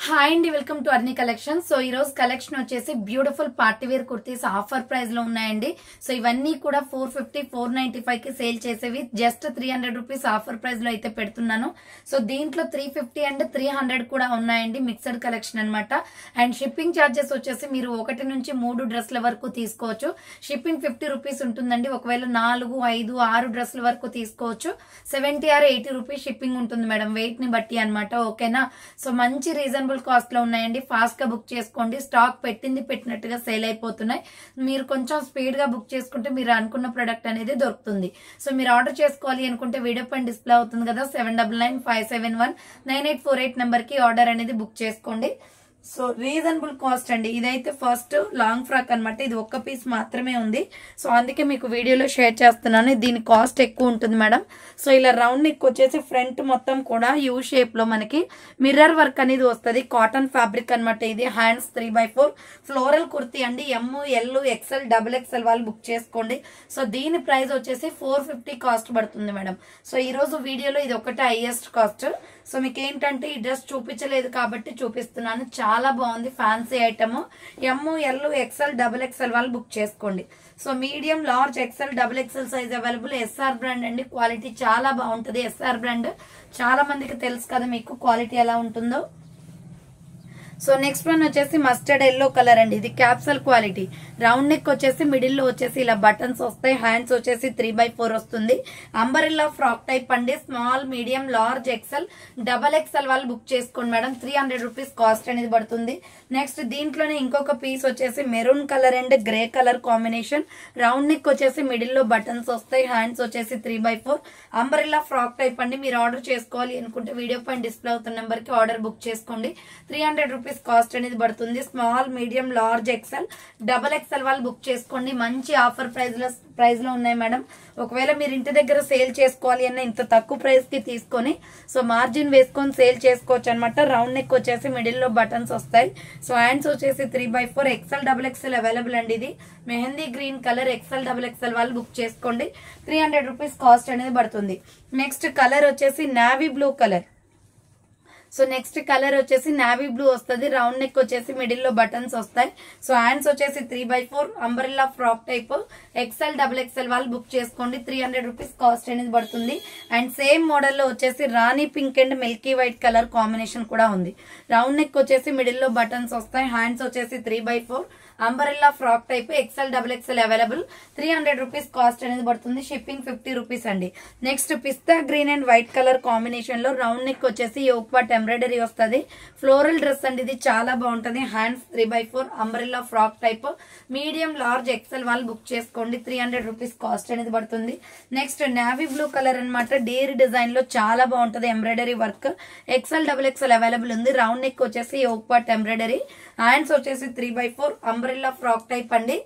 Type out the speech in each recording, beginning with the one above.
Hi అండి, welcome to Arni collection. So ఈ రోజు కలెక్షన్ వచ్చేసి beautiful party wear kurtis offer price లో ఉన్నాయండి. సో ఇవన్నీ కూడా 450 495 కి సేల్ చేసేవి. జస్ట్ 300 రూపీస్ ఆఫర్ ప్రైస్ లో అయితే పెడుతున్నాను. సో దీంట్లో 350 అండ్ 300 కూడా ఉన్నాయండి. మిక్స్డ్ కలెక్షన్ అన్నమాట. అండ్ షిప్పింగ్ ఛార్జెస్ వచ్చేసి మీరు 1 నుంచి 3 డ్రెస్ల వరకు తీసుకోవచ్చు. షిప్పింగ్ 50 రూపీస్ ఉంటుందండి. ఒకవేళ 4, 5, 6 డ్రెస్ల వరకు తీసుకోవచ్చు. 70 or 80 రూపీస్ షిప్పింగ్ ఉంటుంది మేడం, వెయిట్ ని బట్టి అనమాట. ఓకేనా? సో మంచి రీజనబుల్ కాస్ట్ లో ఉన్నాయండి. ఫాస్ట్ గా బుక్ చేసుకోండి. స్టాక్ పెట్టినట్టుగా సేల్ అయిపోతున్నాయి. మీరు కొంచెం స్పీడ్ గా బుక్ చేసుకుంటే మీరు అనుకున్న ప్రొడక్ట్ అనేది దొరుకుతుంది. సో మీరు ఆర్డర్ చేసుకోవాలి అనుకుంటే వీడియో పైన డిస్ప్లే అవుతుంది కదా, 7995719848 నెంబర్ కి ఆర్డర్ అనేది బుక్ చేసుకోండి. సో రీజనబుల్ కాస్ట్ అండి. ఇదైతే ఫస్ట్ లాంగ్ ఫ్రాక్ అనమాట. ఇది ఒక్క పీస్ మాత్రమే ఉంది. సో అందుకే మీకు వీడియోలో షేర్ చేస్తున్నాను. దీని కాస్ట్ ఎక్కువ ఉంటుంది మేడం. సో ఇలా రౌండ్ నెక్ వచ్చేసి ఫ్రంట్ మొత్తం కూడా యూ షేప్ లో మనకి మిర్రర్ వర్క్ అనేది వస్తుంది. కాటన్ ఫ్యాబ్రిక్ అనమాట. ఇది హ్యాండ్స్ 3x4 ఫ్లోరల్ కుర్తీ అండి. ML XL XXL వాళ్ళు బుక్ చేసుకోండి. సో దీని ప్రైస్ వచ్చేసి 450 కాస్ట్ పడుతుంది మేడం. సో ఈ రోజు వీడియోలో ఇది ఒకటే హైయెస్ట్ కాస్ట్. సో మీకు ఏంటంటే ఈ డ్రెస్ చూపించలేదు కాబట్టి చూపిస్తున్నాను. చాలా బాగుంది, fancy item. ML XL XXL వాళ్ళు బుక్ చేసుకోండి. So medium, large, XL XXL size available. SR brand అండి. క్వాలిటీ చాలా బాగుంటుంది. SR బ్రాండ్ చాలా మందికి తెలుసు కదా మీకు క్వాలిటీ ఎలా ఉంటుందో. సో నెక్స్ట్ వన్ వచ్చేసి మస్టర్డ్ ఎల్లో కలర్ అండి. ఇది క్యాప్సల్ క్వాలిటీ. రౌండ్ నెక్ వచ్చేసి మిడిల్ లో వచ్చేసి ఇలా బటన్స్ వస్తాయి. హ్యాండ్స్ వచ్చేసి 3x4 వస్తుంది. అంబరెల్లా ఫ్రాక్ టైప్ అండి. Small, medium, large, XL XXL వాళ్ళు బుక్ చేసుకోండి మేడం. 300 రూపీస్ కాస్ట్ అనేది పడుతుంది. నెక్స్ట్ దీంట్లోనే ఇంకొక పీస్ వచ్చేసి maroon colour and grey colour combination. Round neck వచ్చేసి మిడిల్ లో బటన్స్ వస్తాయి. హ్యాండ్స్ వచ్చేసి 3x4 అంబరెల్లా ఫ్రాక్ టైప్ అండి. మీరు ఆర్డర్ చేసుకోవాలి అనుకుంటే వీడియో పైన డిస్ప్లే అవుతున్న నెంబర్ కి ఆర్డర్ బుక్ చేసుకోండి. 300 రూపీస్ కాస్ట్ అనేది పడుతుంది. Small, medium, large, XL XXL వాళ్ళు బుక్ చేసుకోండి. మంచి ఆఫర్ ప్రైస్ లో ఉన్నాయి మేడం. ఒకవేళ మీరు ఇంటి దగ్గర సేల్ చేసుకోవాలి అన్న ఇంత తక్కువ ప్రైస్ కి తీసుకొని సో మార్జిన్ వేసుకొని సేల్ చేసుకోవచ్చు అనమాట. రౌండ్ నెక్ వచ్చేసి మిడిల్ లో బటన్స్ వస్తాయి. సో హ్యాండ్స్ వచ్చేసి 3x4 XL XXL అవైలబుల్ అండి. ఇది mehndi green colour. XL XXL వాళ్ళు బుక్ చేసుకోండి. 300 రూపీస్ కాస్ట్ అనేది పడుతుంది. నెక్స్ట్ కలర్ వచ్చేసి navy blue colour. So next colour వచ్చేసి నావీ బ్లూ వస్తుంది. రౌండ్ నెక్ వచ్చేసి మిడిల్ లో బటన్స్ వస్తాయి. సో హ్యాండ్స్ వచ్చేసి 3x4 umbrella frock type. XL XXL వాళ్ళు బుక్ చేసుకోండి. 300 రూపీస్ కాస్ట్ అనేది పడుతుంది. అండ్ సేమ్ మోడల్ లో వచ్చేసి rani pink and milky white colour combination కూడా ఉంది. రౌండ్ నెక్ వచ్చేసి మిడిల్ లో బటన్స్ వస్తాయి. హ్యాండ్స్ వచ్చేసి 3x4 umbrella frock type. XL XXL available. 300 rupees cost అనేది పడుతుంది. షిప్పింగ్ 50 రూపీస్ అండి. Next pista green and white colour combination లో రౌండ్ నెక్ వచ్చేసి యోక్ పార్ట్ ఎంబ్రాయిడరీ వస్తుంది. ఫ్లోరల్ డ్రెస్ అండి. ఇది చాలా బాగుంటది. Hands 3x4 umbrella frock type. Medium, large, XL వాళ్ళు బుక్ చేసుకోండి. 300 రూపీస్ కాస్ట్ అనేది పడుతుంది. నెక్స్ట్ నావీ బ్లూ కలర్ అనమాట. డేర్ డిజైన్ లో చాలా బాగుంటది embroidery work. XL XXL available ఉంది. రౌండ్ నెక్ వచ్చేసి యోక్ పార్ట్ ఎంబ్రాయిడరీ. హ్యాండ్స్ వచ్చేసి 3x4 అంబ్రెల్లా ఫ్రాక్ టైప్ అండి.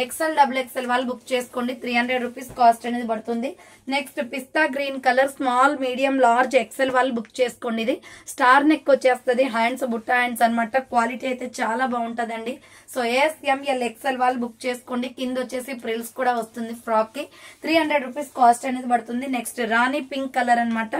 XL XXL వాళ్ళు బుక్ చేసుకోండి. 300 రూపీస్ కాస్ట్ అనేది పడుతుంది. Next pista green colour. Small, medium, large, XL వాళ్ళు బుక్ చేసుకోండి. ఇది స్టార్ నెక్ వచ్చేస్తుంది. హ్యాండ్స్ బుట్ట హ్యాండ్స్ అనమాట. క్వాలిటీ అయితే చాలా బాగుంటదండి. సో SML XL వాళ్ళు బుక్ చేసుకోండి. కింద వచ్చేసి ప్రిల్స్ కూడా వస్తుంది ఫ్రాక్ కి. 300 రూపీస్ కాస్ట్ అనేది పడుతుంది. నెక్స్ట్ రాణి పింక్ కలర్ అనమాట.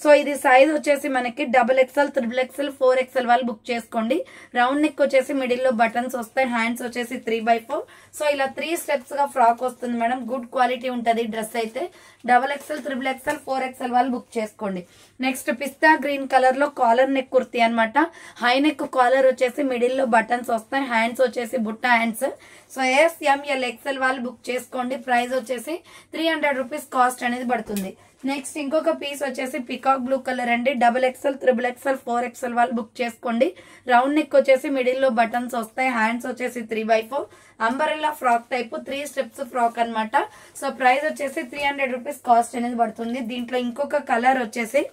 సో ఇది సైజ్ వచ్చేసి మనకి XXL XXL 4XL వాళ్ళు బుక్ చేసుకోండి. రౌండ్ నెక్ వచ్చేసి మిడిల్ లో బటన్స్ వస్తాయి. హ్యాండ్స్ వచ్చేసి 3x4. సో ఇలా 3 స్టెప్స్ గా ఫ్రాక్ వస్తుంది మేడం. గుడ్ క్వాలిటీ ఉంటది డ్రెస్ అయితే. XXL XXL 4XL వాళ్ళు బుక్ చేసుకోండి. నెక్స్ట్ పిస్తా గ్రీన్ కలర్ లో కాలర్ నెక్ కుర్తీ అనమాట. హై నెక్ కాలర్ వచ్చేసి మిడిల్ లో బటన్స్ వస్తాయి. హ్యాండ్స్ వచ్చేసి బుట్ట హ్యాండ్స్. సో SML XL వాళ్ళు బుక్ చేసుకోండి. ప్రైస్ వచ్చేసి 300 రూపీస్ కాస్ట్ అనేది పడుతుంది. నెక్స్ట్ ఇంకొక పీస్ వచ్చేసి పికాక్ బ్లూ కలర్ అండి. XXL XXL 4XL వాళ్ళు బుక్ చేసుకోండి. రౌండ్ నెక్ వచ్చేసి మిడిల్ లో బటన్స్ వస్తాయి. హ్యాండ్స్ వచ్చేసి 3x4 umbrella frock type. 3 steps frock అనమాట. సో ప్రైస్ వచ్చేసి 300 రూపీస్ కాస్ట్ అనేది పడుతుంది. దీంట్లో ఇంకొక కలర్ వచ్చేసి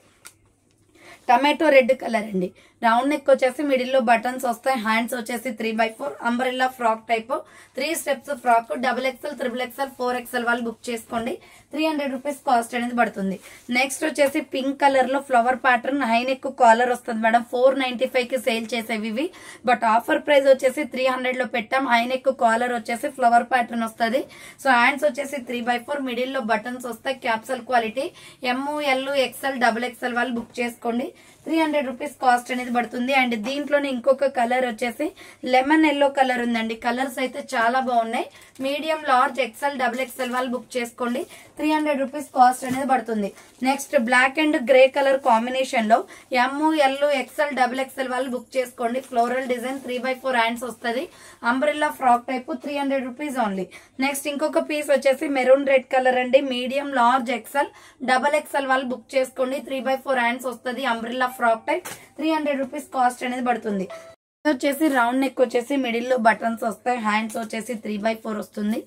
టమాటో రెడ్ కలర్ అండి. రౌండ్ నెక్ వచ్చేసి మిడిల్ లో బటన్స్ వస్తాయి. హ్యాండ్స్ వచ్చేసి 3x4 umbrella frock type. 3 steps frock. XXL XXL 4XL వాళ్ళు బుక్ చేసుకోండి. 300 రూపీస్ కాస్ట్ అనేది పడుతుంది. నెక్స్ట్ వచ్చేసి పింక్ కలర్ లో flower pattern high neck caller వస్తుంది మేడం. 495 కి సేల్ చేసేవి ఇవి. బట్ ఆఫర్ ప్రైస్ వచ్చేసి 300 లో పెట్టాం. హై నెక్ కాలర్ వచ్చేసి ఫ్లవర్ ప్యాటర్న్ వస్తుంది. సో హ్యాండ్స్ వచ్చేసి 3x4 మిడిల్ లో బటన్స్ వస్తాయి. Capsule quality. ML XL XXL వాళ్ళు బుక్ చేసుకోండి. 300 రూపీస్ కాస్ట్ అనేది పడుతుంది. అండ్ దీంట్లోనే ఇంకొక కలర్ వచ్చేసి లెమన్ ఎల్లో కలర్ ఉందండి. కలర్స్ అయితే చాలా బాగున్నాయి. Medium, large, XL, double XL వాళ్ళు బుక్ చేసుకోండి. 300 రూపీస్ కాస్ట్ అనేది పడుతుంది. Next black and grey colour combination లో ML, ఎక్సెల్, డబుల్ ఎక్సెల్ వాళ్ళు బుక్ చేసుకోండి. ఫ్లోరల్ డిజైన్ 3/4 హ్యాండ్స్ వస్తుంది. Umbrella frock type 300 rupees only. Next ఇంకొక పీస్ వచ్చేసి మెరూన్ రెడ్ కలర్ అండి. Medium, large, XL, double XL వాళ్ళు బుక్ చేసుకోండి. 3/4 హ్యాండ్స్ వస్తుంది. Umbrella frock type 300 rupees cost అనేది పడుతుంది. వచ్చేసి రౌండ్ నెక్ వచ్చేసి మిడిల్ లో బటన్స్ వస్తాయి. హ్యాండ్స్ వచ్చేసి 3/4 వస్తుంది.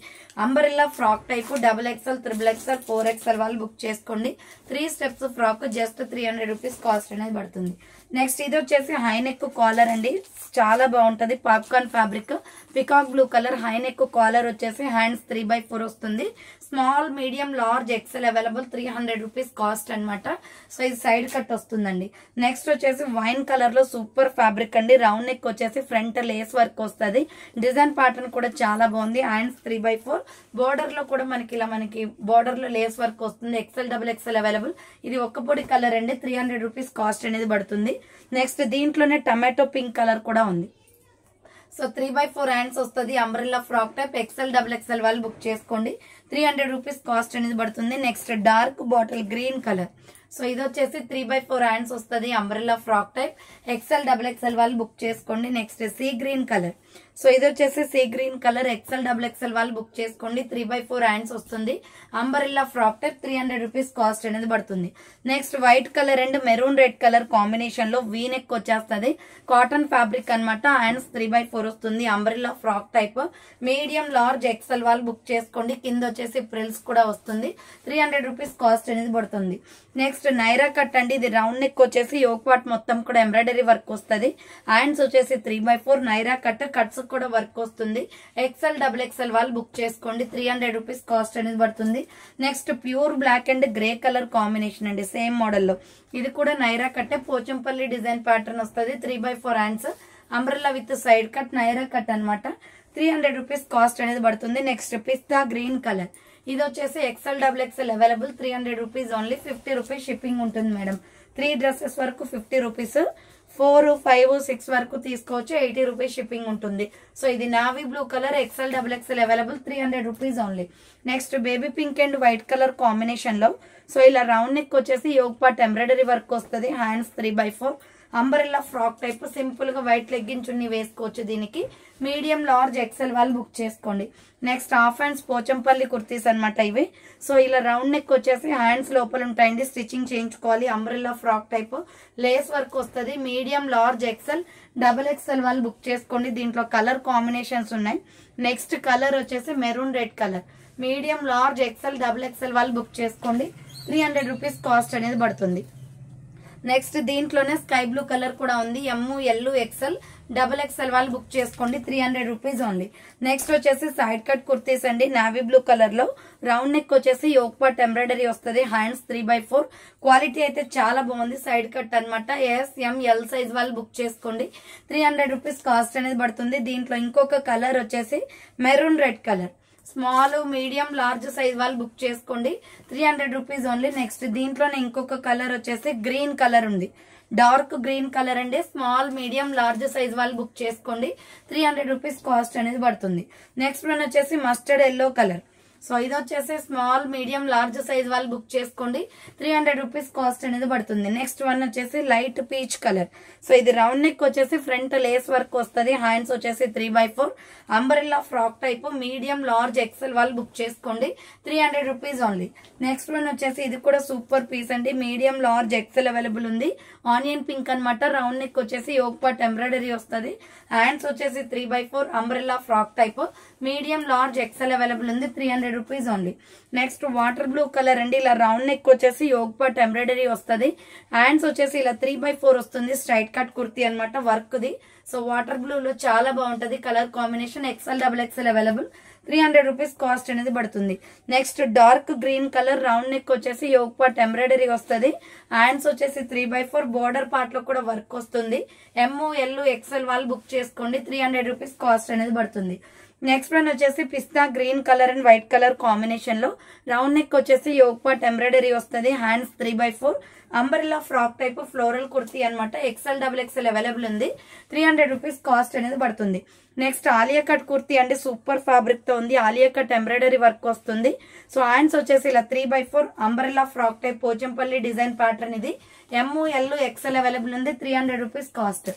Umbrella frock type double XL, triple XL, 4XL వాళ్ళు బుక్ చేసుకోండి. 3 steps frock just 300 rupees cost అనేది పడుతుంది. నెక్స్ట్ ఇది వచ్చేసి హై నెక్ కాలర్ అండి. చాలా బాగుంటది. Popcorn fabric, peacock blue colour, high neck collar వచ్చేసి హ్యాండ్స్ 3/4 వస్తుంది. Small, medium, large, XL available. 300 rupees cost అనమాట. సో ఇది సైడ్ కట్ వస్తుందండి. నెక్స్ట్ వచ్చేసి వైన్ కలర్ లో సూపర్ ఫ్యాబ్రిక్ అండి. రౌండ్ నెక్ వచ్చేసి ఫ్రంట్ లేస్ వర్క్ వస్తుంది. డిజైన్ ప్యాటర్న్ కూడా చాలా బాగుంది. హ్యాండ్స్ 3/4. బోర్డర్ లో కూడా మనకి బోర్డర్ లో లేస్ వర్క్ వస్తుంది. XL, double XL available. ఇది ఒక్క పొడి కలర్ అండి. 300 రూపీస్ కాస్ట్ అనేది పడుతుంది. నెక్స్ట్ దీంట్లోనే టమాటో పింక్ కలర్ కూడా ఉంది. సో 3/4 హ్యాండ్స్ వస్తుంది. Umbrella frock type XL, double XL వాళ్ళు బుక్ చేసుకోండి. 300 రూపీస్ కాస్ట్ అనేది పడుతుంది. Next dark bottle green colour. So ఇది వచ్చేసి 3/4 హ్యాండ్స్ వస్తుంది. Umbrella frock type XL, double XL వాళ్ళు బుక్ చేసుకోండి. Next sea green colour. So ఇది వచ్చేసి sea green colour XL, double XL వాళ్ళు బుక్ చేసుకోండి. 3/4 హ్యాండ్స్ వస్తుంది. Umbrella frock type 300 rupees cost అనేది పడుతుంది. Next white colour and maroon red colour combination లో వీ నెక్ వచ్చేస్తుంది. కాటన్ ఫ్యాబ్రిక్ అనమాట. హ్యాండ్స్ 3/4 వస్తుంది. Umbrella frock type medium, large, XL వాళ్ళు బుక్ చేసుకోండి. కింద వచ్చేసి ప్రిల్స్ కూడా వస్తుంది. 300 రూపీస్ కాస్ట్ అనేది పడుతుంది. నెక్స్ట్ నైరా కట్ అండి. ఇది రౌండ్ నెక్ వచ్చేసి యోక్ పార్ట్ మొత్తం కూడా ఎంబ్రాయిడరీ వర్క్ వస్తుంది. హ్యాండ్స్ వచ్చేసి 3/4. నైరా కట్స్ కూడా వర్క్ వస్తుంది. ఎక్సెల్, డబుల్ ఎక్సెల్ వాళ్ళు బుక్ చేసుకోండి. 300 రూపీస్ కాస్ట్ అనేది పడుతుంది. Next pure black and grey colour combination అండి. సేమ్ మోడల్ లో ఇది కూడా నైరా కట్టే. పోచంపల్లి డిజైన్ ప్యాటర్న్ వస్తుంది. 3/4 hands. Umbrella with side cut, Naira cut అనమాట. 300 రూపీస్ కాస్ట్ అనేది పడుతుంది. Next pista green colour. ఇది వచ్చేసి XL, double XL available. 300 rupees only. 50 rupees shipping ఉంటుంది మేడం. 3 డ్రెస్సెస్ వరకు 50 రూపీస్. 4, 5, 6 వరకు తీసుకోవచ్చు. 80 రూపీస్ షిప్పింగ్ ఉంటుంది. సో ఇది navy blue colour XL, double XL available. 300 rupees only. Next baby pink and white colour combination లో so ఇలా round neck వచ్చేసి yoke part embroidery work వస్తుంది. Hands 3/4. Umbrella frock type simple గా white legging chunni వేసుకోవచ్చు. దీనికి medium, large, XL వాళ్ళు book చేసుకోండి. Next half hands Pochampally kurtis అనమాట ఇవి. సో ఇలా రౌండ్ నెక్ వచ్చేసి హ్యాండ్స్ లోపల ఉంటాయండి. స్టిచ్చింగ్ చేయించుకోవాలి. Umbrella frock type lace work వస్తుంది. Medium, large, XL, double XL వాళ్ళు బుక్ చేసుకోండి. దీంట్లో కలర్ కాంబినేషన్స్ ఉన్నాయి. నెక్స్ట్ కలర్ వచ్చేసి maroon red colour. Medium, large, XL, double XL వాళ్ళు బుక్ చేసుకోండి. 300 రూపీస్ కాస్ట్ అనేది పడుతుంది. నెక్స్ట్ దీంట్లోనే స్కై బ్లూ కలర్ కూడా ఉంది. ML, ఎక్సెల్, డబుల్ ఎక్సెల్ వాళ్ళు బుక్ చేసుకోండి. 300 రూపీస్ ఓన్లీ. నెక్స్ట్ వచ్చేసి సైడ్ కట్ కుర్తీస్ అండి. నావీ బ్లూ కలర్ లో రౌండ్ నెక్ వచ్చేసి యోక్ పార్ట్ ఎంబ్రాయిడరీ వస్తుంది. హ్యాండ్స్ 3/4. క్వాలిటీ అయితే చాలా బాగుంది. సైడ్ కట్ అనమాట. SML సైజ్ వాళ్ళు బుక్ చేసుకోండి. 300 రూపీస్ కాస్ట్ అనేది పడుతుంది. దీంట్లో ఇంకొక కలర్ వచ్చేసి maroon red colour. Small, medium, large size వాళ్ళు బుక్ చేసుకోండి. 300 రూపీస్ ఓన్లీ. నెక్స్ట్ దీంట్లోనే ఇంకొక కలర్ వచ్చేసి గ్రీన్ కలర్ ఉంది. డార్క్ గ్రీన్ కలర్ అండి. స్మాల్, మీడియం, లార్జ్ సైజ్ వాళ్ళు బుక్ చేసుకోండి. 300 రూపీస్ కాస్ట్ అనేది పడుతుంది. నెక్స్ట్ వన్ వచ్చేసి మస్టర్డ్ ఎల్లో కలర్. సో ఇది వచ్చేసి స్మాల్, మీడియం, లార్జ్ సైజ్ వాళ్ళు బుక్ చేసుకోండి. 300 రూపీస్ కాస్ట్ అనేది పడుతుంది. నెక్స్ట్ వన్ వచ్చేసి లైట్ పీచ్ కలర్. సో ఇది రౌండ్ నెక్ వచ్చేసి ఫ్రంట్ లేస్ వర్క్ వస్తుంది. హ్యాండ్స్ వచ్చేసి 3/4. Umbrella frock type medium, large, XL వాళ్ళు బుక్ చేసుకోండి. 300 రూపీస్ ఓన్లీ. నెక్స్ట్ వన్ వచ్చేసి ఇది కూడా సూపర్ పీస్ అండి. మీడియం, లార్జ్, ఎక్సెల్ అవైలబుల్ ఉంది. ఆనియన్ పింక్ అనమాట. రౌండ్ నెక్ వచ్చేసి యోగ్ పార్ట్ ఎంబ్రాయిడరీ వస్తుంది. హ్యాండ్స్ వచ్చేసి 3/4. Umbrella frock type medium, large, XL available ఉంది. 300 rupees only. Next water blue colour అండి. ఇలా రౌండ్ నెక్ వచ్చేసి యోగ్ పార్ట్ ఎంబ్రాయిడరీ వస్తుంది. హ్యాండ్స్ వచ్చేసి ఇలా 3/4 వస్తుంది. స్ట్రైట్ కట్ కుర్తీ అనమాట. వర్క్ ది. సో వాటర్ బ్లూ లో చాలా బాగుంటది colour combination. XL, double XL available. 300 rupees cost అనేది పడుతుంది. Next dark green colour. Round neck వచ్చేసి యోగ్ పార్ట్ ఎంబ్రాయిడరీ వస్తుంది. హ్యాండ్స్ వచ్చేసి 3/4. బోర్డర్ పార్ట్ లో కూడా వర్క్ వస్తుంది. ML, ఎక్సెల్ వాళ్ళు బుక్ చేసుకోండి. 300 రూపీస్ కాస్ట్ అనేది పడుతుంది. నెక్స్ట్ వన్ వచ్చేసి pista green colour and white colour combination లో రౌండ్ నెక్ వచ్చేసి యోగ్ పార్ట్ ఎంబ్రాయిడరీ వస్తుంది. Hands 3/4. Umbrella frock type floral kurti అనమాట. ఎక్సెల్ డబుల్ ఎక్సెల్ అవైలబుల్ ఉంది. 300 రూపీస్ కాస్ట్ అనేది పడుతుంది. నెక్స్ట్ ఆలియా కట్ కుర్తీ అండి, సూపర్ ఫ్యాబ్రిక్ తో ఉంది. ఆలియా కట్ ఎంబ్రాయిడరీ వర్క్ వస్తుంది. సో హ్యాండ్స్ వచ్చేసి ఇలా 3/4 umbrella frock type Pochampally design pattern. ఇది ML XL అవైలబుల్ ఉంది. 300 rupees cost.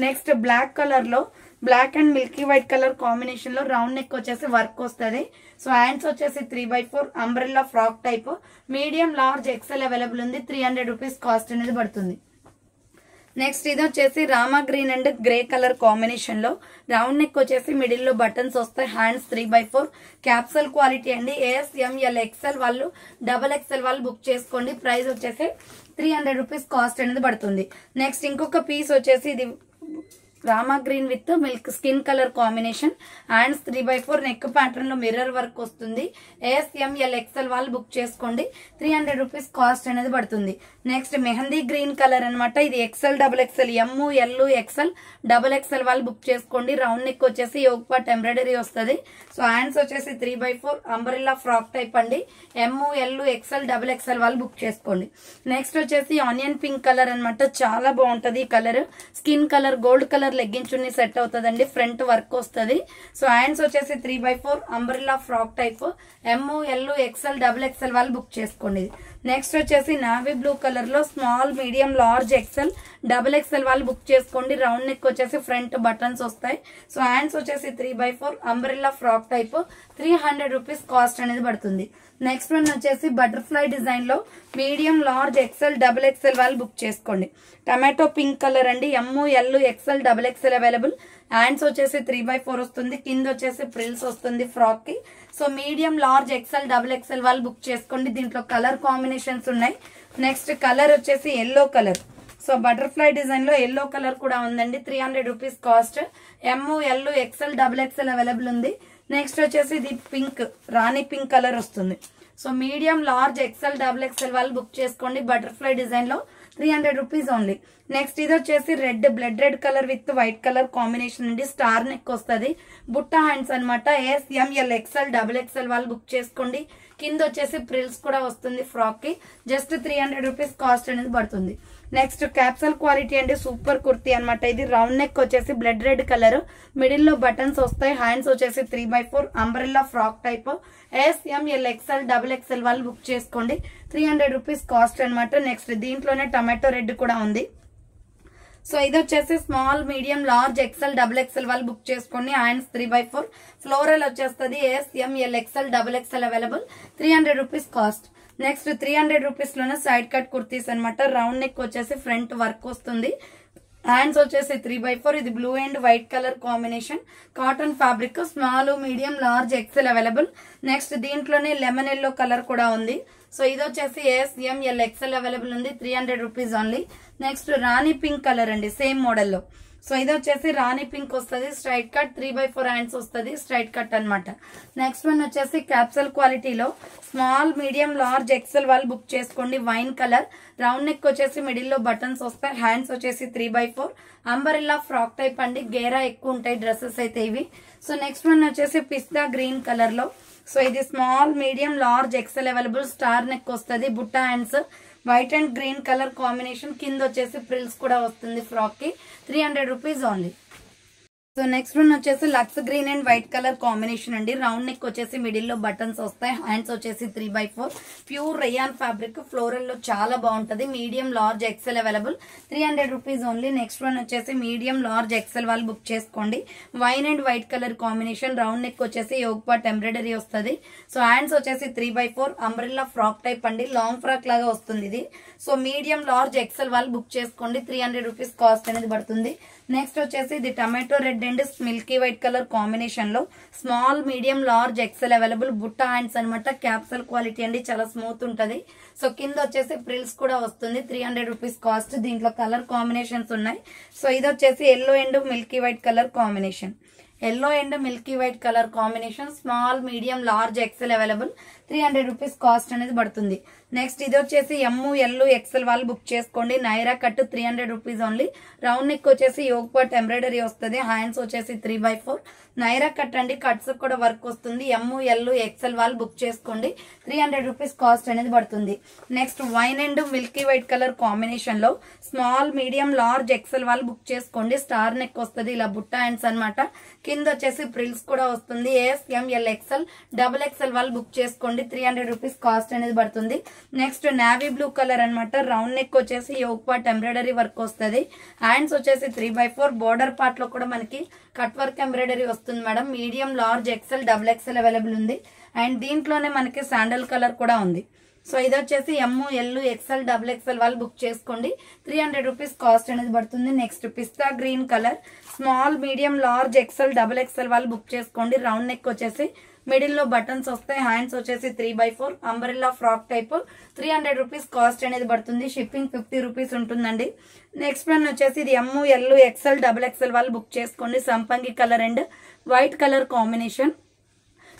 Next black colour లో black and milky white colour combination లో రౌండ్ నెక్ వచ్చేసి వర్క్ వస్తుంది. సో హ్యాండ్స్ వచ్చేసి 3/4 umbrella frock type medium large XL available ఉంది. 300 rupees cost అనేది పడుతుంది. నెక్స్ట్ ఇది వచ్చేసి rama green and grey colour combination లో రౌండ్ నెక్ వచ్చేసి మిడిల్ లో బటన్స్ వస్తాయి. హ్యాండ్స్ 3/4 క్యాప్సల్ క్వాలిటీ అండి. AS ML XL వాళ్ళు XXL వాళ్ళు బుక్ చేసుకోండి. ప్రైస్ వచ్చేసి 300 రూపీస్ కాస్ట్ అనేది పడుతుంది. నెక్స్ట్ ఇంకొక పీస్ వచ్చేసి ఇది Rama green with milk skin colour combination. Hands 3/4 neck pattern లో మిర్రర్ వర్క్ వస్తుంది. AS ML XL వాళ్ళు బుక్ చేసుకోండి. 300 రూపీస్ కాస్ట్ అనేది పడుతుంది. నెక్స్ట్ మెహందీ గ్రీన్ కలర్ అనమాట. ఇది XL XXL ML XL XXL వాళ్ళు బుక్ చేసుకోండి. రౌండ్ నెక్ వచ్చేసి యోగ్ పార్ట్ ఎంబ్రాయిడరీ వస్తుంది. సో హ్యాండ్స్ వచ్చేసి 3/4 అంబ్రెల్లా ఫ్రాక్ టైప్ అండి. ML XL XXL వాళ్ళు బుక్ చేసుకోండి. నెక్స్ట్ వచ్చేసి ఆనియన్ పింక్ కలర్ అనమాట. చాలా బాగుంటది ఈ colour. Skin colour gold colour legging చున్నీ సెట్ అవుతుందండి. ఫ్రంట్ వర్క్ వస్తుంది. సో హ్యాండ్స్ వచ్చేసి 3/4 umbrella frock type ML XL XXL వాళ్ళు బుక్ చేసుకోండి. నెక్స్ట్ వచ్చేసి నావీ బ్లూ కలర్ లో small medium large XL XXL వాళ్ళు బుక్ చేసుకోండి. రౌండ్ నెక్ వచ్చేసి ఫ్రంట్ బటన్స్ వస్తాయి. సో హ్యాండ్స్ వచ్చేసి 3/4 umbrella frock type 300 rupees cost అనేది పడుతుంది. నెక్స్ట్ వన్ వచ్చేసి బటర్ఫ్లై డిజైన్ లో మీడియం లార్జ్ XL XXL వాళ్ళు బుక్ చేసుకోండి. టమాటో పింక్ కలర్ అండి. ML XL XXL available. Hands వచ్చేసి 3/4 వస్తుంది. కింద వచ్చేసి ప్రిల్స్ వస్తుంది ఫ్రాక్ కి. So medium large XL XXL వాళ్ళు బుక్ చేసుకోండి. దీంట్లో కలర్ కాంబినేషన్స్ ఉన్నాయి. నెక్స్ట్ కలర్ వచ్చేసి yellow colour. So butterfly design లో ఎల్లో కలర్ కూడా ఉందండి. 300 rupees cost. ML XL XXL available ఉంది. నెక్స్ట్ వచ్చేసి ఇది పింక్ రాణి పింక్ కలర్ వస్తుంది. So medium large XL XXL వాళ్ళు బుక్ చేసుకోండి. బటర్ఫ్లై డిజైన్ లో 300 రూపీస్ ఓన్లీ. నెక్స్ట్ ఇది వచ్చేసి red blood red colour with white colour combination అండి. స్టార్ నెక్ వస్తుంది. బుట్టా హ్యాండ్స్ అనమాట. AS ML XL XXL వాళ్ళు బుక్ చేసుకోండి. కింద వచ్చేసి ప్రిల్స్ కూడా వస్తుంది ఫ్రాక్ కి. జస్ట్ 300 రూపీస్ కాస్ట్ అనేది పడుతుంది. నెక్స్ట్ క్యాప్సల్ క్వాలిటీ అండి. సూపర్ కుర్తీ అనమాట. ఇది రౌండ్ నెక్ వచ్చేసి బ్లడ్ రెడ్ కలర్. మిడిల్ లో బటన్స్ వస్తాయి. హ్యాండ్స్ వచ్చేసి 3/4 umbrella frock type AS ML XL XXL వాళ్ళు బుక్ చేసుకోండి. 300 రూపీస్ కాస్ట్ అనమాట. నెక్స్ట్ దీంట్లోనే టమాటో రెడ్ కూడా ఉంది. సో ఇది వచ్చేసి small medium large XL XXL వాళ్ళు బుక్ చేసుకోండి. హ్యాండ్స్ 3/4 ఫ్లోరల్ వచ్చేస్తుంది. AS ML XL XXL available. 300 rupees cost. Next 300 rupees లోనే సైడ్ కట్ కుర్తీస్ అనమాట. రౌండ్ నెక్ వచ్చేసి ఫ్రంట్ వర్క్ వస్తుంది. హ్యాండ్స్ వచ్చేసి 3/4. ఇది blue and white colour combination. Cotton fabric. Small medium large XL available. Next దీంట్లోనే lemon yellow colour కూడా ఉంది. So ఇది వచ్చేసి AS ML XL అవైలబుల్ ఉంది. 300 రూపీస్ ఓన్లీ. నెక్స్ట్ రాణి పింక్ కలర్ అండి. సేమ్ మోడల్ లో. సో ఇది వచ్చేసి రాణి పింక్ వస్తుంది. స్ట్రైట్ కట్ 3/4 హ్యాండ్స్ వస్తుంది. స్ట్రైట్ కట్ అనమాట. నెక్స్ట్ వన్ వచ్చేసి క్యాప్సల్ క్వాలిటీలో స్మాల్ మీడియం లార్జ్ XL వాళ్ళు బుక్ చేసుకోండి. Wine colour. రౌండ్ నెక్ వచ్చేసి మిడిల్ లో బటన్స్ వస్తాయి. హ్యాండ్స్ వచ్చేసి 3/4 అంబరెల్లా ఫ్రాక్ టైప్ అండి. గేరా ఎక్కువ ఉంటాయి డ్రెస్సెస్ అయితే ఇవి. సో నెక్స్ట్ వన్ వచ్చేసి పిస్తా గ్రీన్ కలర్ లో. సో ఇది small medium large XL available. Star neck వస్తుంది. బుట్టా hands white and green colour combination. కింద వచ్చేసి ప్రిల్స్ కూడా వస్తుంది ఫ్రాక్ కి. 300 rupees only. So next one వచ్చేసి లక్స్ green and white colour combination అండి. రౌండ్ నెక్ వచ్చేసి మిడిల్ లో బటన్స్ వస్తాయి. హ్యాండ్స్ వచ్చేసి 3/4 ప్యూర్ రేయాన్ ఫ్యాబ్రిక్. ఫ్లోరల్ లో చాలా బాగుంటది. Medium large XL available. 300 rupees only. Next one వచ్చేసి మీడియం లార్జ్ XL వాళ్ళు బుక్ చేసుకోండి. Wine and white colour combination. Round neck వచ్చేసి యోగ్ పార్ట్ ఎంబ్రాయిడరీ వస్తుంది. సో హ్యాండ్స్ వచ్చేసి 3/4 అంబ్రెల్లా ఫ్రాక్ టైప్ అండి. లాంగ్ ఫ్రాక్ లాగా వస్తుంది ఇది. సో మీడియం లార్జ్ XL వాళ్ళు బుక్ చేసుకోండి. 300 రూపీస్ కాస్ట్ అనేది పడుతుంది. నెక్స్ట్ వచ్చేసి ఇది tomato red and milky white colour combination లో small medium large XL available. బుట్టా హ్యాండ్స్ అనమాట. క్యాప్సల్ క్వాలిటీ అండి. చాలా స్మూత్ ఉంటది. సో కింద వచ్చేసి ప్రిల్స్ కూడా వస్తుంది. 300 రూపీస్ కాస్ట్. దీంట్లో కలర్ కాంబినేషన్స్ ఉన్నాయి. సో ఇది వచ్చేసి yellow and milky white colour combination. Yellow and milky white colour combination. Small medium large XL available. 300 rupees cost అనేది పడుతుంది. నెక్స్ట్ ఇది వచ్చేసి ML XL వాళ్ళు బుక్ చేసుకోండి. Naira cut 300 rupees only. Round neck వచ్చేసి యోగ్ పార్ట్ ఎంబ్రాయిడరీ వస్తుంది. Hands వచ్చేసి 3/4 Naira cut అండి. కట్స్ కూడా వర్క్ వస్తుంది. ML XL వాళ్ళు బుక్ చేసుకోండి. 300 రూపీస్ కాస్ట్ అనేది పడుతుంది. Next wine and milky white colour combination లో స్మాల్ మీడియం లార్జ్ XL వాళ్ళు బుక్ చేసుకోండి. స్టార్ నెక్ వస్తుంది. ఇలా బుట్ట హ్యాండ్స్ అనమాట. కింద వచ్చేసి ప్రిల్స్ కూడా వస్తుంది. ASML XL XXL వాళ్ళు బుక్ చేసుకోండి. 300 రూపీస్ కాస్ట్ అనేది పడుతుంది. నెక్స్ట్ నావీ బ్లూ కలర్ అనమాట. రౌండ్ నెక్ వచ్చేసి యోగ్ పార్ట్ ఎంబ్రాయిడరీ వర్క్ వస్తుంది. హ్యాండ్స్ వచ్చేసి 3/4 బోర్డర్ పార్ట్ లో కూడా మనకి కట్ వర్క్ ఎంబ్రాయిడరీ వస్తుంది madam. Medium large XL XXL available ఉంది. అండ్ దీంట్లోనే మనకి శాండల్ కలర్ కూడా ఉంది. సో ఇది వచ్చేసి ML XL XXL వాళ్ళు బుక్ చేసుకోండి. 300 రూపీస్ కాస్ట్ అనేది పడుతుంది. Next pista green colour small medium large XL XXL వాళ్ళు బుక్ చేసుకోండి. రౌండ్ నెక్ వచ్చేసి మిడిల్ లో బటన్స్ వస్తాయి. హ్యాండ్స్ వచ్చేసి 3/4 umbrella frock type. 300 rupees cost అనేది పడుతుంది. షిప్పింగ్ 50 రూపీస్ ఉంటుందండి. నెక్స్ట్ వన్ వచ్చేసి ఇది ML XL XXL వాళ్ళు బుక్ చేసుకోండి. సంపంగి colour and white colour combination.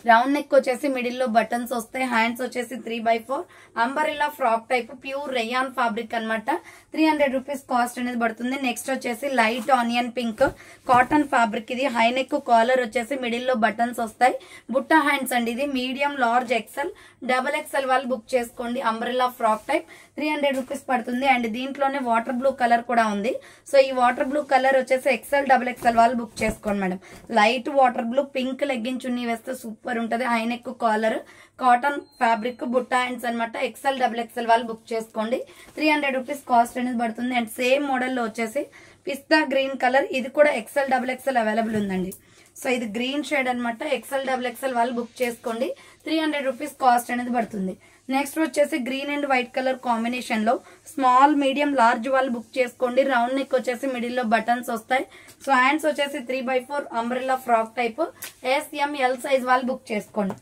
Round neck వచ్చేసి మిడిల్ లో బటన్స్ వస్తాయి. హ్యాండ్స్ వచ్చేసి 3/4 umbrella frock type pure rayon fabric అనమాట. 300 రూపీస్ కాస్ట్ అనేది పడుతుంది. నెక్స్ట్ వచ్చేసి light onion pink cotton fabric. ఇది హై నెక్ కాలర్ వచ్చేసి మిడిల్ లో బటన్స్ వస్తాయి. బుట్టా హ్యాండ్స్ అండి. ఇది మీడియం లార్జ్ XL XXL వాళ్ళు బుక్ చేసుకోండి. అంబరెల్లా ఫ్రాక్ టైప్ 300 రూపీస్ పడుతుంది. అండ్ దీంట్లోనే వాటర్ బ్లూ కలర్ కూడా ఉంది. సో ఈ వాటర్ బ్లూ కలర్ వచ్చేసి XL XXL వాళ్ళు బుక్ చేసుకోండి madam. Light water blue pink legging చున్నీ వేస్తే సూపర్ ఉంటది. High neck collar cotton fabric బుట్టా హ్యాండ్స్ అనమాట. XL XXL వాళ్ళు బుక్ చేసుకోండి. 300 రూపీస్ కాస్ట్ అనేది పడుతుంది. అండ్ సేమ్ మోడల్ లో వచ్చేసి పిస్తా గ్రీన్ కలర్. ఇది కూడా XL XXL అవైలబుల్ ఉందండి. సో ఇది గ్రీన్ షేడ్ అనమాట. XL XXL వాళ్ళు బుక్ చేసుకోండి. 300 రూపీస్ కాస్ట్ అనేది పడుతుంది. నెక్స్ట్ వచ్చేసి green and white colour combination లో స్మాల్ మీడియం లార్జ్ వాళ్ళు బుక్ చేసుకోండి. రౌండ్ నెక్ వచ్చేసి మిడిల్ లో బటన్స్ వస్తాయి. సో హ్యాండ్స్ వచ్చేసి 3/4 umbrella frock type. SML size వాళ్ళు బుక్ చేసుకోండి.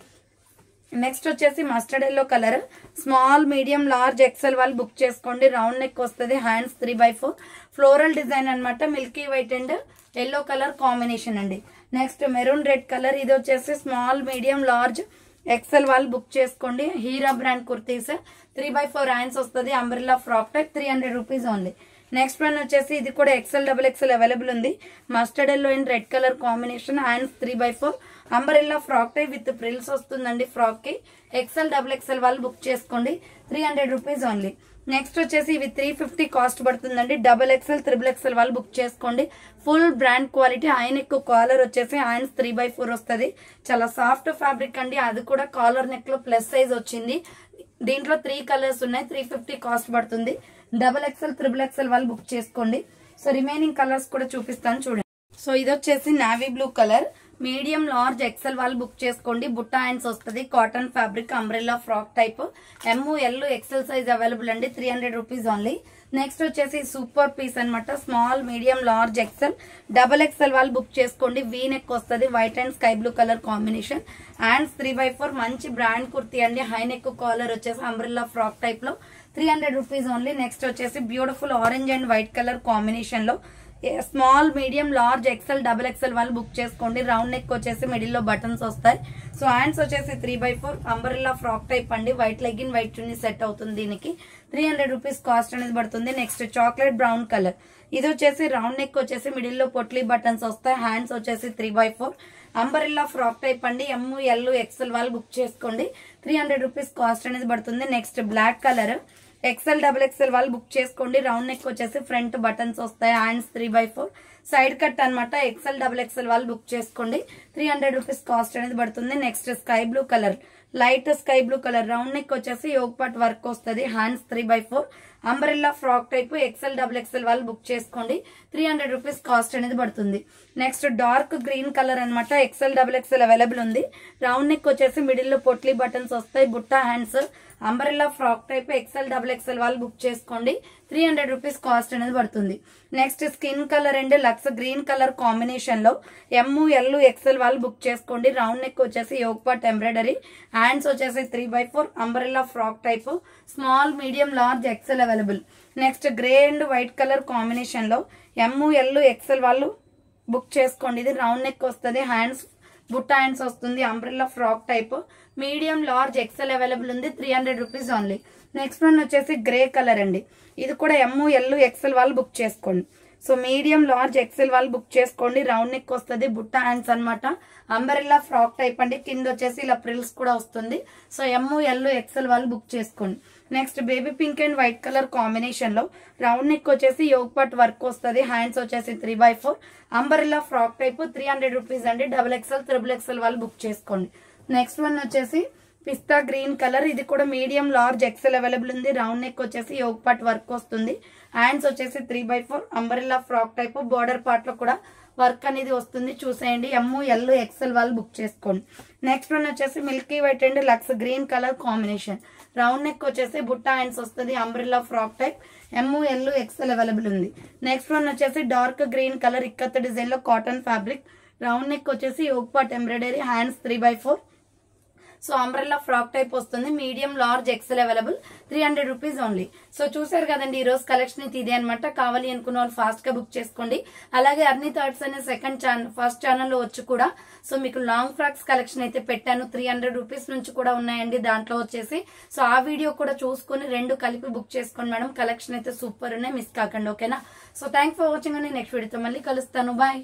నెక్స్ట్ వచ్చేసి mustard yellow colour small medium large XL వాళ్ళు బుక్ చేసుకోండి. రౌండ్ నెక్ వస్తుంది. హ్యాండ్స్ 3/4 ఫ్లోరల్ డిజైన్ అనమాట. Milky white and yellow colour combination అండి. Next maroon red colour. ఇది వచ్చేసి స్మాల్ మీడియం లార్జ్ XL వాళ్ళు బుక్ చేసుకోండి. హీరా బ్రాండ్ కుర్తీస్ 3/4 హ్యాండ్స్ వస్తుంది. Umbrella frock type 300 rupees only. Next one వచ్చేసి ఇది కూడా XL XXL అవైలబుల్ ఉంది. Mustard yellow and red colour combination. Hands 3/4 umbrella frock type with frills వస్తుందండి ఫ్రాక్ కి. XL XXL వాళ్ళు బుక్ చేసుకోండి. 300 రూపీస్ ఓన్లీ. నెక్స్ట్ వచ్చేసి ఇవి 350 కాస్ట్ పడుతుందండి. XXL XXL వాళ్ళు బుక్ చేసుకోండి. Full brand quality. High neck collar వచ్చేసి హ్యాండ్స్ 3/4 వస్తుంది. చాలా సాఫ్ట్ ఫ్యాబ్రిక్ అండి. అది కూడా కాలర్ నెక్ లో ప్లస్ సైజ్ వచ్చింది. దీంట్లో 3 కలర్స్ ఉన్నాయి. 350 కాస్ట్ పడుతుంది. XXL XXL వాళ్ళు బుక్ చేసుకోండి. సో రిమైనింగ్ కలర్స్ కూడా చూపిస్తాను చూడండి. సో ఇది వచ్చేసి navy blue colour medium large XL వాళ్ళు బుక్ చేసుకోండి. బుట్టా హ్యాండ్స్ వస్తుంది. Cotton fabric umbrella frock type. ML XL size available అండి. 300 రూపీస్ ఓన్లీ. నెక్స్ట్ వచ్చేసి సూపర్ పీస్ అనమాట. Small medium large XL XXL వాళ్ళు బుక్ చేసుకోండి. వీ నెక్ వస్తుంది. White and sky blue colour combination. Hands 3/4 మంచి brand kurti అండి. High neck collar వచ్చేసి umbrella frock type లో 300 రూపీస్ ఓన్లీ. నెక్స్ట్ వచ్చేసి beautiful orange and white colour combination లో small medium large XL XXL వాళ్ళు book చేసుకోండి. Round neck వచ్చేసి middle లో బటన్స్ వస్తాయి. సో హ్యాండ్స్ వచ్చేసి 3/4 అంబ్రెల్లా ఫ్రాక్ టైప్ అండి. వైట్ లెగ్గిన్ వైట్ చున్నీ సెట్ అవుతుంది. దీనికి 300 రూపీస్ కాస్ట్ అనేది పడుతుంది. Next chocolate brown colour. ఇది వచ్చేసి రౌండ్ నెక్ వచ్చేసి మిడిల్ లో పొట్లీ బటన్స్ వస్తాయి. హ్యాండ్స్ వచ్చేసి 3/4 అంబ్రెల్లా ఫ్రాక్ టైప్ అండి. ML XL వాళ్ళు బుక్ చేసుకోండి. 300 రూపీస్ కాస్ట్ అనేది పడుతుంది. Next black colour XL XXL వాళ్ళు బుక్ చేసుకోండి. రౌండ్ నెక్ వచ్చేసి ఫ్రంట్ బటన్స్ వస్తాయి. హ్యాండ్స్ 3/4 సైడ్ కట్ అనమాట. XL XXL వాళ్ళు బుక్ చేసుకోండి. 300 రూపీస్ కాస్ట్ అనేది పడుతుంది. Next sky blue colour light sky blue colour. Round neck వచ్చేసి యోగ్ పార్ట్ వర్క్ వస్తుంది. Hands 3/4 umbrella frock type. XL XXL వాళ్ళు బుక్ చేసుకోండి. 300 రూపీస్ కాస్ట్ అనేది పడుతుంది. నెక్స్ట్ డార్క్ గ్రీన్ కలర్ అనమాట. XL XXL అవైలబుల్ ఉంది. రౌండ్ నెక్ వచ్చేసి middle లో పొట్లీ బటన్స్ వస్తాయి. బుట్టా hands umbrella frock type. XL XXL వాళ్ళు బుక్ చేసుకోండి. 300 రూపీస్ కాస్ట్ అనేది పడుతుంది. నెక్స్ట్ స్కిన్ కలర్ అండ్ లక్స్ గ్రీన్ కలర్ కాంబినేషన్ లో ML XL వాళ్ళు బుక్ చేసుకోండి. రౌండ్ నెక్ వచ్చేసి యోగ్ పార్ట్ ఎంబ్రాయిడరీ. హ్యాండ్స్ వచ్చేసి 3/4 umbrella frock type. Small medium large XL available. Next grey and white colour combination లో ML XL వాళ్ళు book చేసుకోండి. ఇది రౌండ్ నెక్ వస్తుంది. హ్యాండ్స్ బుట్టా హ్యాండ్స్ వస్తుంది. Umbrella frock type medium large XL available ఉంది. 300 rupees only. Next one వచ్చేసి grey colour అండి. ఇది కూడా ML XL వాళ్ళు బుక్ చేసుకోండి. సో మీడియం లార్జ్ XL వాళ్ళు బుక్ చేసుకోండి. రౌండ్ నెక్ వస్తుంది, బుట్ట హ్యాండ్స్ అనమాట. అంబరెల్లా ఫ్రాక్ టైప్ అండి. కింద వచ్చేసి ఇలా ప్రిల్స్ కూడా వస్తుంది. సో ML XL వాళ్ళు బుక్ చేసుకోండి. Next baby pink and white colour combination లో రౌండ్ నెక్ వచ్చేసి యోగ్ పార్ట్ వర్క్ వస్తుంది. హ్యాండ్స్ వచ్చేసి 3/4 అంబరెల్లా ఫ్రాక్ టైప్ 300 రూపీస్ అండి. XXL XXL వాళ్ళు బుక్ చేసుకోండి. నెక్స్ట్ వన్ వచ్చేసి పిస్తా గ్రీన్ కలర్. ఇది కూడా మీడియం లార్జ్ XL అవైలబుల్ ఉంది. రౌండ్ నెక్ వచ్చేసి యోగ్ పార్ట్ వర్క్ వస్తుంది. హ్యాండ్స్ వచ్చేసి 3/4 umbrella frock type. Border part లో కూడా వర్క్ అనేది వస్తుంది. చూసేయండి. ML XL వాళ్ళు బుక్ చేసుకోండి. నెక్స్ట్ వన్ వచ్చేసి మిల్కీ వైట్ అండ్ లక్స్ green colour combination. Round neck వచ్చేసి బుట్ట హ్యాండ్స్ వస్తుంది. Umbrella frock type. ML XL available ఉంది. నెక్స్ట్ వన్ వచ్చేసి dark green colour ikat design లో కాటన్ ఫ్యాబ్రిక్. రౌండ్ నెక్ వచ్చేసి yoke part embroidery. Hands 3/4. So umbrella frock type వస్తుంది. Medium large XL available. 300 rupees only. So చూసారు కదండి, ఈ రోజు collection అయితే ఇదే అనమాట. కావాలి అనుకున్న వాళ్ళు ఫాస్ట్ గా బుక్ చేసుకోండి. అలాగే అర్నీ థాట్స్ అనే ఫస్ట్ ఛానల్లో వచ్చి కూడా సో మీకు లాంగ్ ఫ్రాక్స్ కలెక్షన్ అయితే పెట్టాను. 300 రూపీస్ నుంచి కూడా ఉన్నాయండి దాంట్లో వచ్చేసి. సో ఆ వీడియో కూడా చూసుకుని రెండు కలిపి బుక్ చేసుకోండి మేడం. కలెక్షన్ అయితే సూపర్ ఉన్నాయి, మిస్ కాకండి. ఓకేనా? సో థ్యాంక్స్ ఫర్ వాచింగ్ అండి. నెక్స్ట్ వీడియోతో మళ్ళీ కలుస్తాను. బాయ్.